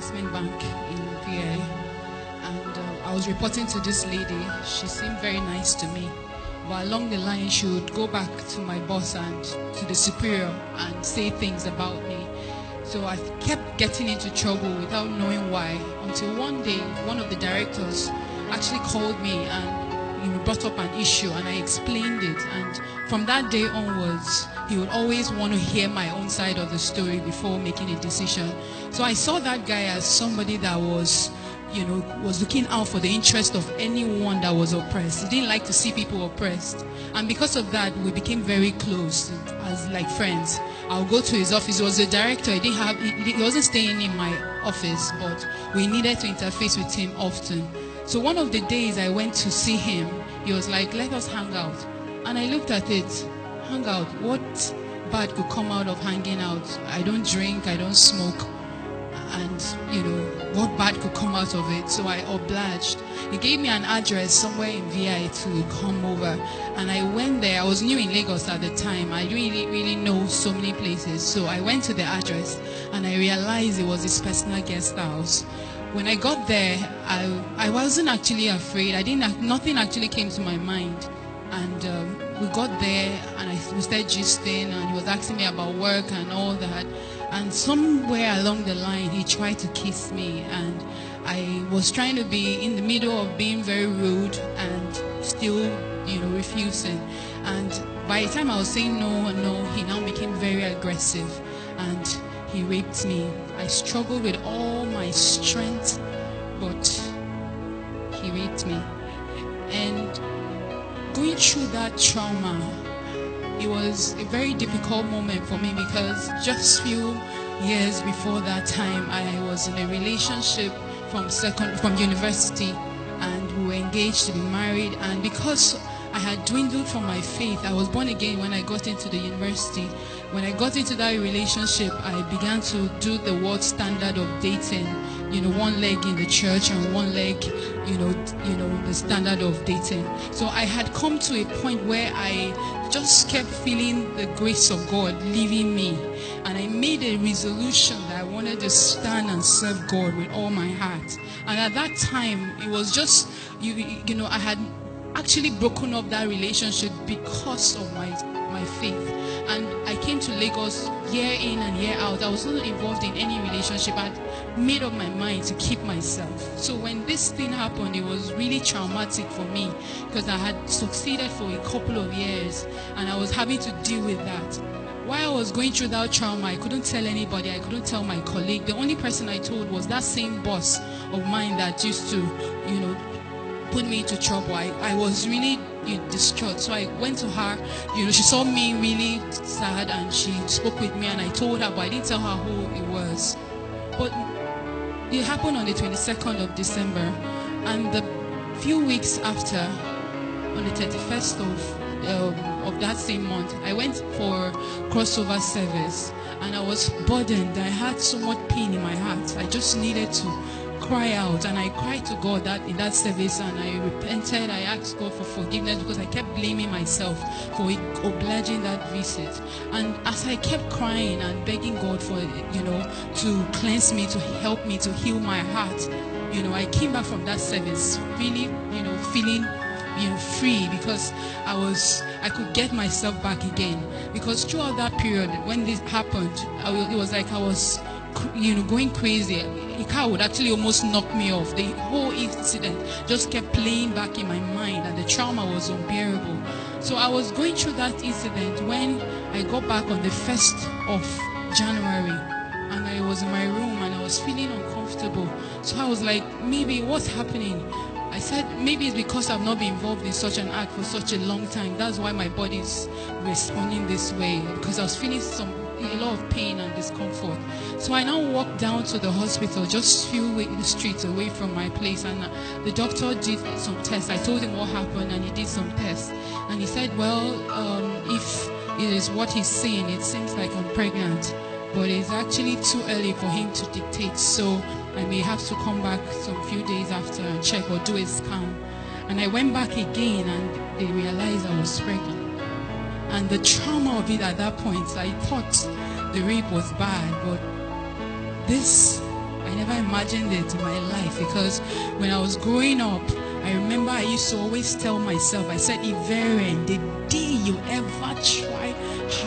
investment bank in VA, and I was reporting to this lady. She seemed very nice to me, but along the line she would go back to my boss and to the superior and say things about me. So I kept getting into trouble without knowing why, until one day one of the directors actually called me and brought up an issue, and I explained it. And from that day onwards, he would always want to hear my own side of the story before making a decision. So I saw that guy as somebody that was looking out for the interest of anyone that was oppressed. He didn't like to see people oppressed. And because of that, we became very close as like friends. I'll go to his office. He was a director. He wasn't staying in my office, but we needed to interface with him often. So one of the days I went to see him, he was like, let us hang out. And I looked at it, hang out, what bad could come out of hanging out? I don't drink, I don't smoke. And what bad could come out of it? So I obliged. He gave me an address somewhere in VI to come over, and I went there. I was new in Lagos at the time. I didn't really know so many places. So I went to the address and I realized it was his personal guest house. When I got there, I wasn't actually afraid. Nothing actually came to my mind. And we got there and we started gisting, and he was asking me about work and all that. And somewhere along the line, he tried to kiss me, and I was trying to be in the middle of being very rude and still, refusing. And by the time I was saying no, he now became very aggressive, and he raped me. I struggled with all my strength, but he raped me. And going through that trauma, it was a very difficult moment for me, because just few years before that time, I was in a relationship from university, and we were engaged to be married. And because I had dwindled from my faith, I was born again when I got into the university. When I got into that relationship, I began to do the world standard of dating, one leg in the church and one leg, the standard of dating. So I had come to a point where I just kept feeling the grace of God leaving me. And I made a resolution that I wanted to stand and serve God with all my heart. And at that time, it was just, I had actually broken up that relationship because of my faith. And I came to Lagos year in and year out. I was not involved in any relationship. I had made up my mind to keep myself. So when this thing happened, it was really traumatic for me, because I had succeeded for a couple of years and I was having to deal with that. While I was going through that trauma, I couldn't tell anybody. I couldn't tell my colleague. The only person I told was that same boss of mine that used to, put me into trouble. I was really distraught. So I went to her. She saw me really sad and she spoke with me, and I told her, but I didn't tell her who it was. But it happened on the 22nd of December, and the few weeks after, on the 31st of that same month, I went for crossover service, and I was burdened. I had so much pain in my heart. I just needed to cry out, and I cried to God in that service, and I repented. I asked God for forgiveness, because I kept blaming myself for obliging that visit. And as I kept crying and begging God for to cleanse me, to help me, to heal my heart, I came back from that service really feeling free, because I could get myself back again. Because throughout that period when this happened, it was like I was going crazy. A car would actually almost knock me off. The whole incident just kept playing back in my mind, and the trauma was unbearable. So I was going through that incident when I got back on the 1st of January, and I was in my room and I was feeling uncomfortable. So I was like, maybe what's happening? I said, maybe it's because I've not been involved in such an act for such a long time. That's why my body's responding this way, because I was feeling a lot of pain and discomfort. So I now walked down to the hospital, just a few streets away from my place, and the doctor did some tests. I told him what happened, and he did some tests, and he said, well, if it is what he's saying, it seems like I'm pregnant, but it's actually too early for him to dictate, so I may have to come back some few days after and check or do a scan. And I went back again, and they realized I was pregnant. And the trauma of it at that point, I thought the rape was bad, but this, I never imagined it in my life, because when I was growing up, I remember I used to always tell myself, I said, Iveren, the day you ever try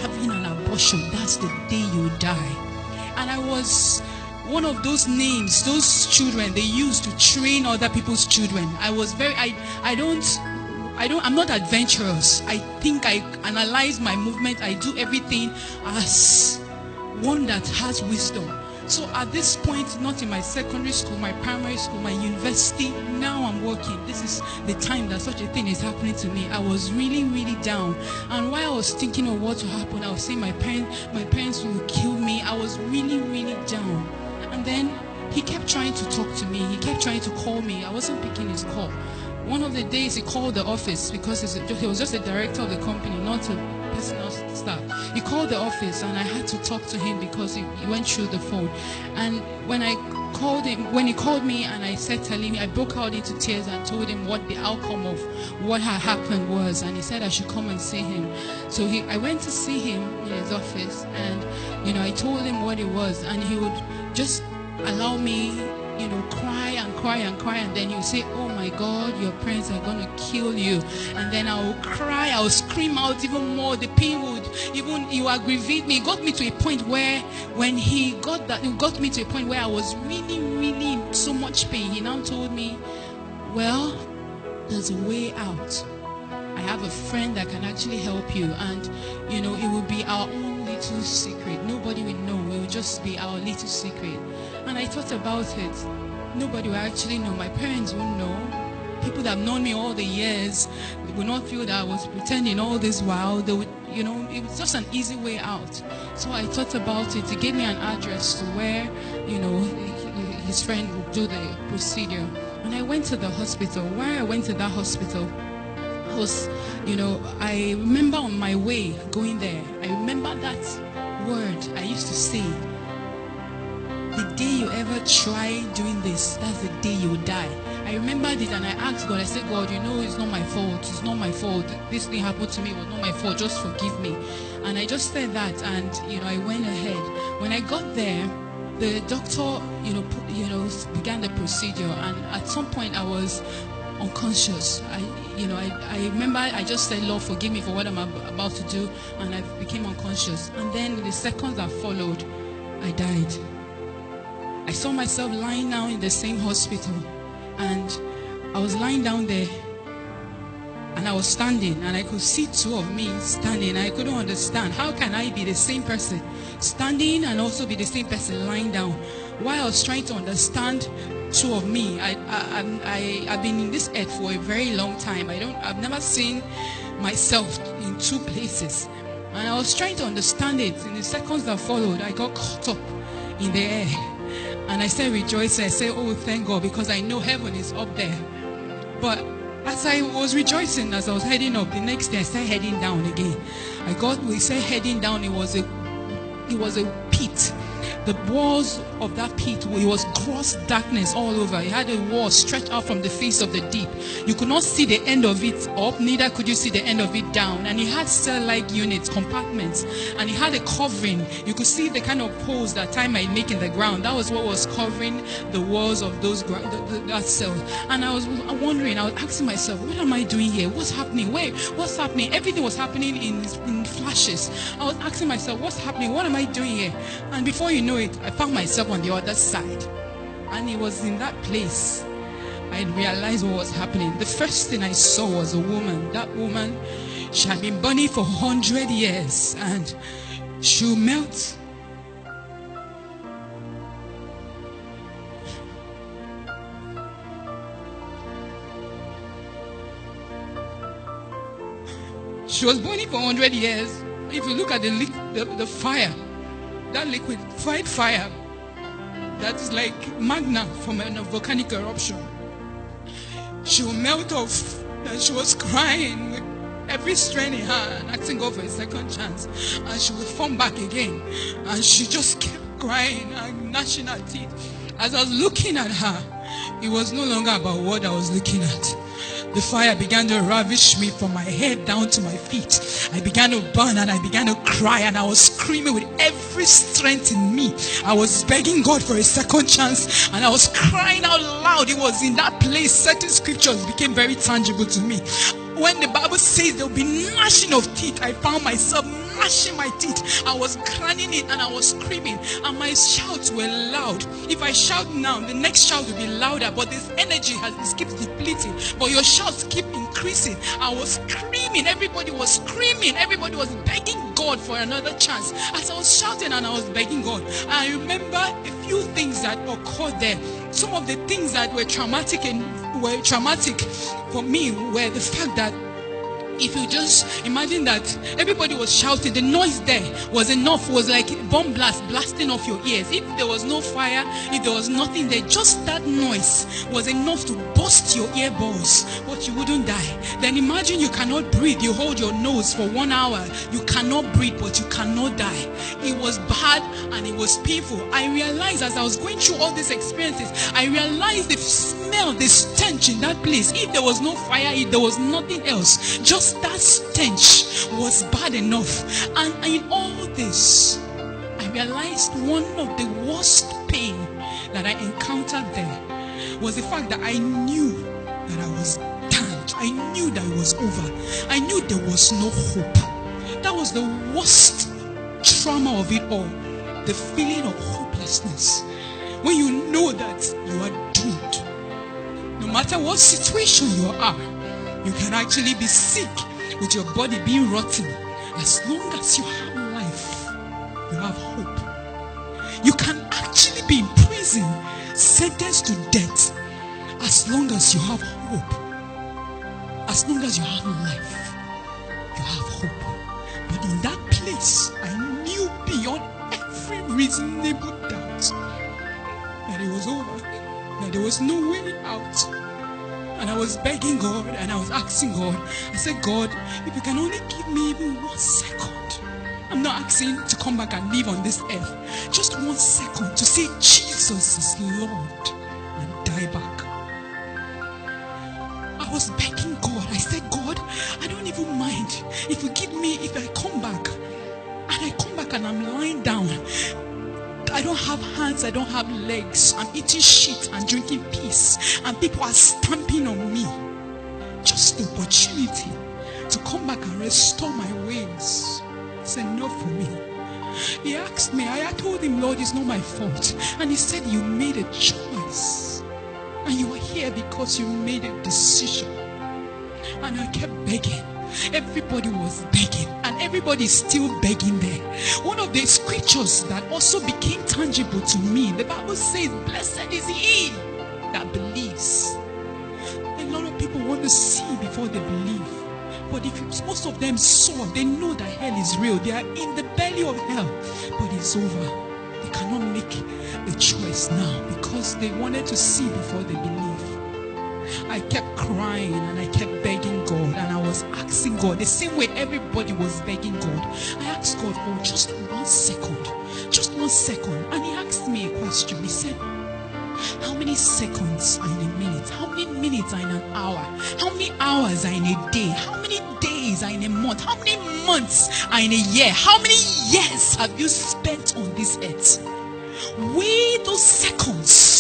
having an abortion, that's the day you die. And I was one of those names, those children they used to train other people's children. I was very, I'm not adventurous. I think I analyze my movement. I do everything as one that has wisdom. So at this point, not in my secondary school, my primary school, my university, now I'm working. This is the time that such a thing is happening to me. I was really, really down. And while I was thinking of what will happen, I was saying my parents will kill me. I was really, really down. And then he kept trying to talk to me. He kept trying to call me. I wasn't picking his call. One of the days he called the office, because he was just a director of the company, not a personal staff. He called the office and I had to talk to him because he went through the phone. And when he called me and I said, telling me, I broke out into tears and told him what the outcome of what had happened was. And he said I should come and see him. So I went to see him in his office, and I told him what it was, and he would just allow me cry and cry and cry, and then you say, oh my God, your parents are gonna kill you. And then I will cry, I will scream out even more. The pain would you aggravate me. It got me to a point where when it got me to a point where I was really, really in so much pain. He now told me, well, there's a way out. I have a friend that can actually help you, and it will be our own little secret. Nobody will know. It will just be our little secret. And I thought about it. Nobody will actually know. My parents won't know. People that have known me all the years will not feel that I was pretending all this while. They would, it was just an easy way out. So I thought about it. He gave me an address to where, his friend would do the procedure. And I went to the hospital. Why I went to that hospital was, I remember on my way going there, I remember that word I used to say. The day you ever try doing this, that's the day you die. I remembered it and I asked God, I said, God, it's not my fault. It's not my fault. This thing happened to me. It was not my fault. Just forgive me. And I just said that, and, I went ahead. When I got there, the doctor, began the procedure, and at some point I was unconscious. I remember I just said, Lord, forgive me for what I'm about to do, and I became unconscious. And then in the seconds that followed, I died. I saw myself lying down in the same hospital, and I was lying down there, and I was standing, and I could see two of me standing. I couldn't understand, how can I be the same person standing and also be the same person lying down? While I was trying to understand two of me, I've been in this earth for a very long time. I've never seen myself in two places, and I was trying to understand it. In the seconds that followed, I got caught up in the air. And I started rejoicing. I said, oh, thank God, because I know heaven is up there. But as I was rejoicing, as I was heading up, the next day I started heading down again. We said heading down, it was a pit. The walls of that pit, it was gross darkness all over. It had a wall stretched out from the face of the deep. You could not see the end of it up, neither could you see the end of it down. And it had cell-like units, compartments, and it had a covering. You could see the kind of holes that time might make in the ground. That was what was covering the walls of those that cell. And I was wondering, I was asking myself, what am I doing here? What's happening? What's happening? Everything was happening in flashes. I was asking myself, what's happening? What am I doing here? And before you know it, I found myself on the other side. And it was in that place I realized what was happening. The first thing I saw was a woman. That woman, she had been burning for 100 years, and she'll melt. She was burning for 100 years. If you look at the fire, that liquid fried fire, that is like magna from a volcanic eruption. She will melt off, and she was crying with every strain in her and asking God for a second chance, and she would fall back again, and she just kept crying and gnashing her teeth. As I was looking at her, it was no longer about what I was looking at. The fire began to ravish me from my head down to my feet. I began to burn and I began to cry, and I was screaming with every strength in me. I was begging God for a second chance, and I was crying out loud. It was in that place certain scriptures became very tangible to me. When the Bible says there will be gnashing of teeth, I found myself gnashing my teeth. I was grinding it and I was screaming, and my shouts were loud. If I shout now, the next shout will be louder, but this energy it keeps depleting, but your shouts keep increasing. I was screaming, everybody was screaming, everybody was begging God for another chance. As I was shouting and I was begging God, I remember a few things that occurred there. Some of the things that were traumatic for me were the fact that if you just imagine that everybody was shouting, the noise there was enough, was like a bomb blast blasting off your ears. If there was no fire, if there was nothing there, just that noise was enough to burst your earballs, but you wouldn't die. Then imagine you cannot breathe. You hold your nose for 1 hour. You cannot breathe, but you cannot die. It was bad and it was painful. I realized as I was going through all these experiences, I realized the smell, the stench in that place. If there was no fire, if there was nothing else, just that stench was bad enough. And in all this, I realized one of the worst pain that I encountered there was the fact that I knew that I was damned. I knew that it was over. I knew there was no hope. That was the worst trauma of it all. The feeling of hopelessness. When you know that you are doomed. No matter what situation you are, you can actually be sick with your body being rotten. As long as you have life, you have hope. You can actually be in prison, sentenced to death. As long as you have hope. As long as you have life, you have hope. But in that place, I knew beyond every reasonable doubt that it was over. That there was no way out. And I was begging God and I was asking God. I said, God, if you can only give me even 1 second. I'm not asking to come back and live on this earth. Just 1 second to say Jesus is Lord and die back. I was begging God. I said, God, I don't even mind if you give me, if I come back. And I come back and I'm lying down. I don't have hands, I don't have legs. I'm eating shit and drinking piss, and people are stamping on me. Just the opportunity to come back and restore my ways. It's enough for me. He asked me, I told him, Lord, it's not my fault. And he said, you made a choice. And you are here because you made a decision. And I kept begging. Everybody was begging, and everybody is still begging there. One of the scriptures that also became tangible to me, the Bible says, blessed is he that believes. A lot of people want to see before they believe. But if most of them saw, they know that hell is real. They are in the belly of hell, but it's over. They cannot make a choice now because they wanted to see before they believe. I kept crying and I kept begging God, and I was asking God the same way everybody was begging God. I asked God for just 1 second, just 1 second, and he asked me a question. He said, how many seconds are in a minute? How many minutes are in an hour? How many hours are in a day? How many days are in a month? How many months are in a year? How many years have you spent on this earth? Weigh those seconds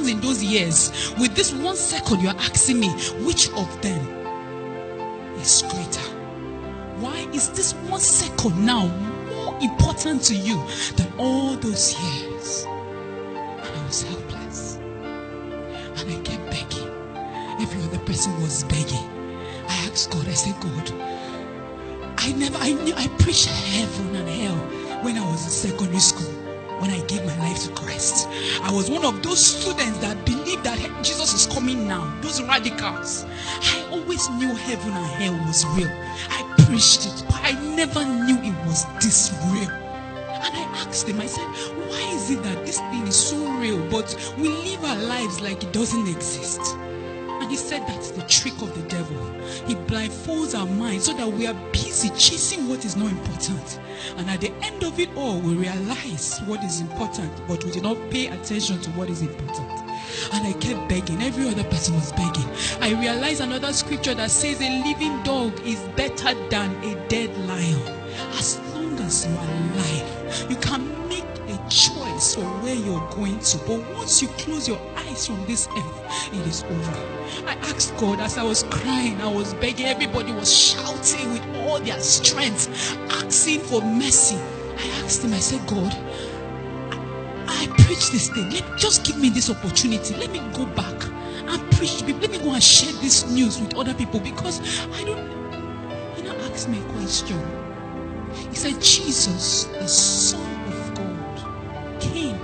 in those years. With this 1 second, you are asking me, which of them is greater? Why is this 1 second now more important to you than all those years? And I was helpless. And I kept begging. Every other person was begging. I asked God, I said, God, I preached heaven and hell when I was in secondary school. When I gave my life to Christ, I was one of those students that believed that Jesus is coming now. Those radicals. I always knew heaven and hell was real. I preached it, but I never knew it was this real. And I asked him, I said, why is it that this thing is so real, but we live our lives like it doesn't exist? And And he said that's the trick of the devil. He blindfolds our minds so that we are busy chasing what is not important. And at the end of it all, we realize what is important, but we did not pay attention to what is important. And I kept begging. Every other person was begging. I realized another scripture that says a living dog is better than a dead lion. As long as you are alive, you can make a choice for where you're going to. But once you close your eyes from this earth, it is over. I asked God as I was crying, I was begging. Everybody was shouting with all their strength, asking for mercy. I asked him, I said, God, I preach this thing. Just give me this opportunity. Let me go back and preach to people. Let me go and share this news with other people, because I don't. He asked me a question. He said, Jesus, the Son of God, came,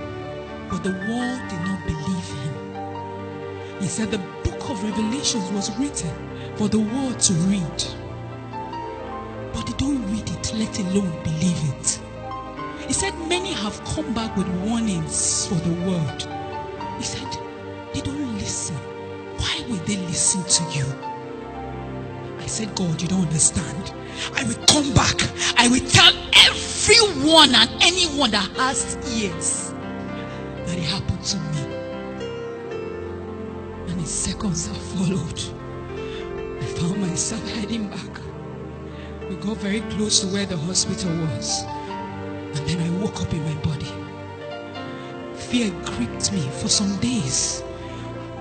but the world did not believe him. He said the book of Revelations was written for the world to read, but they don't read it, let alone believe it. He said many have come back with warnings for the world. He said they don't listen. Why will they listen to you? I said, God, you don't understand. I will come back. I will tell everyone and anyone that has ears that it happened to me. And in seconds that followed, I found myself heading back. We got very close to where the hospital was. And then I woke up in my body. Fear gripped me for some days.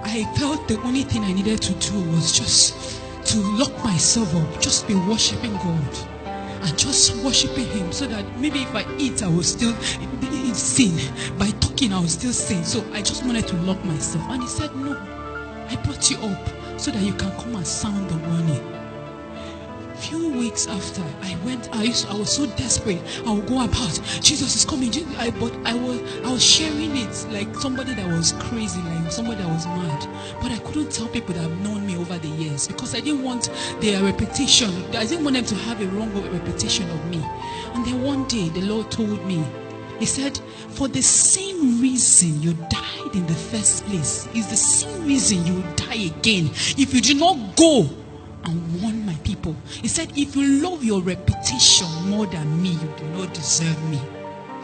I felt the only thing I needed to do was just to lock myself up, just be worshiping God and just worshiping him, so that maybe if I eat, I will still sin. By talking, I will still sin. So I just wanted to lock myself. And he said, no, I brought you up so that you can come and sound the warning. Few weeks after I was so desperate. I would go about, Jesus is coming. But I was sharing it like somebody that was crazy, like somebody that was mad. But I couldn't tell people that have known me over the years, because I didn't want their reputation. I didn't want them to have a wrong reputation of me. And then one day the Lord told me, he said, for the same reason you died in the first place is the same reason you will die again if you do not go and warn my people. He said, if you love your reputation more than me, you do not deserve me.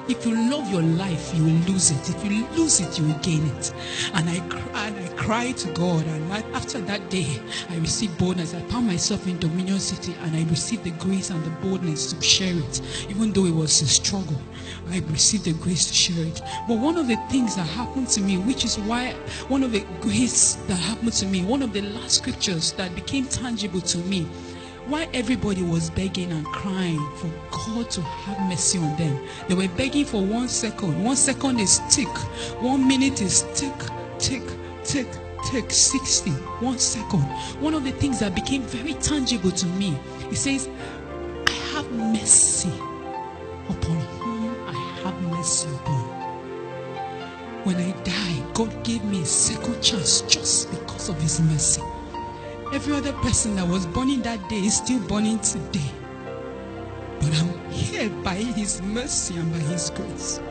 If you love your life, you will lose it. If you lose it, you will gain it. And I cried to God. And after that day, I received boldness. I found myself in Dominion City, and I received the grace and the boldness to share it. Even though it was a struggle, I received the grace to share it. But one of the things that happened to me, which is why one of the grace that happened to me, one of the last scriptures that became tangible to me, why everybody was begging and crying for God to have mercy on them. They were begging for 1 second. 1 second is tick. 1 minute is tick, tick, tick, tick. 60. 1 second. One of the things that became very tangible to me, it says, I have mercy upon whom I have mercy upon. When I died, God gave me a second chance just because of his mercy. Every other person that was burning that day is still burning today. But I'm here by his mercy and by his grace.